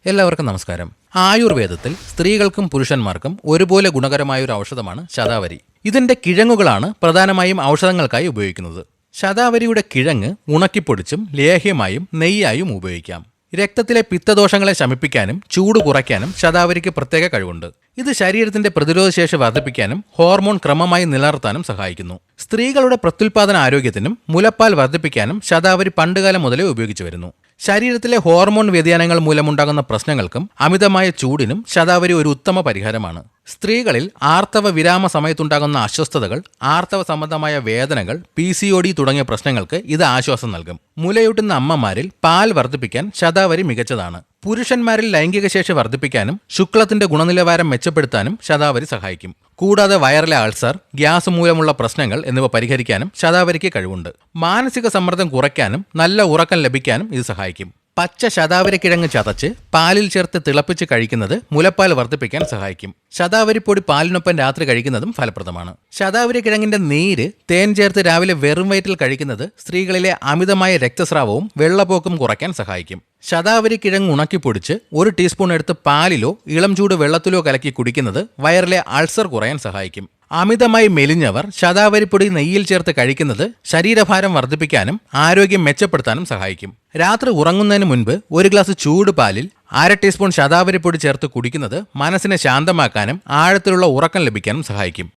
എല്ലാവർക്കും നമസ്കാരം. ആയുർവേദത്തിൽ സ്ത്രീകൾക്കും പുരുഷന്മാർക്കും ഒരുപോലെ ഗുണകരമായ ഒരു ഔഷധമാണ് ശതാവരി. ഇതിന്റെ കിഴങ്ങുകളാണ് പ്രധാനമായും ഔഷധങ്ങൾക്കായി ഉപയോഗിക്കുന്നത്. ശതാവരിയുടെ കിഴങ്ങ് ഉണക്കിപ്പൊടിച്ചും ലേഹ്യമായും നെയ്യായും ഉപയോഗിക്കാം. രക്തത്തിലെ പിത്തദോഷങ്ങളെ ശമിപ്പിക്കാനും ചൂട് കുറയ്ക്കാനും ശതാവരിക്ക് പ്രത്യേക കഴിവുണ്ട്. ഇത് ശരീരത്തിന്റെ പ്രതിരോധശേഷി വർദ്ധിപ്പിക്കാനും ഹോർമോൺ ക്രമമായി നിലനിർത്താനും സഹായിക്കുന്നു. സ്ത്രീകളുടെ പ്രത്യുൽപാദന ആരോഗ്യത്തിനും മുലപ്പാൽ വർദ്ധിപ്പിക്കാനും ശതാവരി പണ്ടുകാലം മുതലേ ഉപയോഗിച്ചു വരുന്നു. ശരീരത്തിലെ ഹോർമോൺ വ്യതിയാനങ്ങൾ മൂലമുണ്ടാകുന്ന പ്രശ്നങ്ങൾക്കും അമിതമായ ചൂടിനും ശതാവരി ഒരു ഉത്തമ പരിഹാരമാണ്. സ്ത്രീകളിൽ ആർത്തവ വിരാമ സമയത്തുണ്ടാകുന്ന അസ്വസ്ഥതകൾ, ആർത്തവ സംബന്ധമായ വേദനകൾ, PCOD തുടങ്ങിയ പ്രശ്നങ്ങൾക്ക് ഇത് ആശ്വാസം നൽകും. മുലയൂട്ടുന്ന അമ്മമാരിൽ പാൽ വർദ്ധിപ്പിക്കാൻ ശതാവരി മികച്ചതാണ്. പുരുഷന്മാരിൽ ലൈംഗിക ശേഷി വർദ്ധിപ്പിക്കാനും ശുക്ലത്തിന്റെ ഗുണനിലവാരം മെച്ചപ്പെടുത്താനും ശതാവരി സഹായിക്കും. കൂടാതെ വയറിലെ അൾസർ, ഗ്യാസ് മൂലമുള്ള പ്രശ്നങ്ങൾ എന്നിവ പരിഹരിക്കാനും ശതാവരിക്ക് കഴിവുണ്ട്. മാനസിക സമ്മർദ്ദം കുറയ്ക്കാനും നല്ല ഉറക്കം ലഭിക്കാനും ഇത് സഹായിക്കും. പച്ച ശതാവരി കിഴങ്ങ് ചതച്ച് പാലിൽ ചേർത്ത് തിളപ്പിച്ച് കഴിക്കുന്നത് മുലപ്പാൽ വർദ്ധിപ്പിക്കാൻ സഹായിക്കും. ശതാവരിപ്പൊടി പാലിനൊപ്പം രാത്രി കഴിക്കുന്നതും ഫലപ്രദമാണ്. ശതാവരി കിഴങ്ങിന്റെ നീര് തേൻ ചേർത്ത് രാവിലെ വെറും വയറ്റിൽ കഴിക്കുന്നത് സ്ത്രീകളിലെ അമിതമായ രക്തസ്രാവവും വെള്ളപ്പോക്കും കുറയ്ക്കാൻ സഹായിക്കും. ശതാവരി കിഴങ്ങ് ഉണക്കിപ്പൊടിച്ച് 1 ടീസ്പൂൺ എടുത്ത് പാലിലോ ഇളം ചൂട് വെള്ളത്തിലോ കലക്കി കുടിക്കുന്നത് വയറിലെ അൾസർ കുറയാൻ സഹായിക്കും. അമിതമായി മെലിഞ്ഞവർ ശതാവരിപ്പൊടി നെയ്യിൽ ചേർത്ത് കഴിക്കുന്നത് ശരീരഭാരം വർദ്ധിപ്പിക്കാനും ആരോഗ്യം മെച്ചപ്പെടുത്താനും സഹായിക്കും. രാത്രി ഉറങ്ങുന്നതിന് മുൻപ് 1 ഗ്ലാസ് ചൂട് പാലിൽ 1/2 ടീസ്പൂൺ ശതാവരിപ്പൊടി ചേർത്ത് കുടിക്കുന്നത് മനസ്സിനെ ശാന്തമാക്കാനും ആഴത്തിലുള്ള ഉറക്കം ലഭിക്കാനും സഹായിക്കും.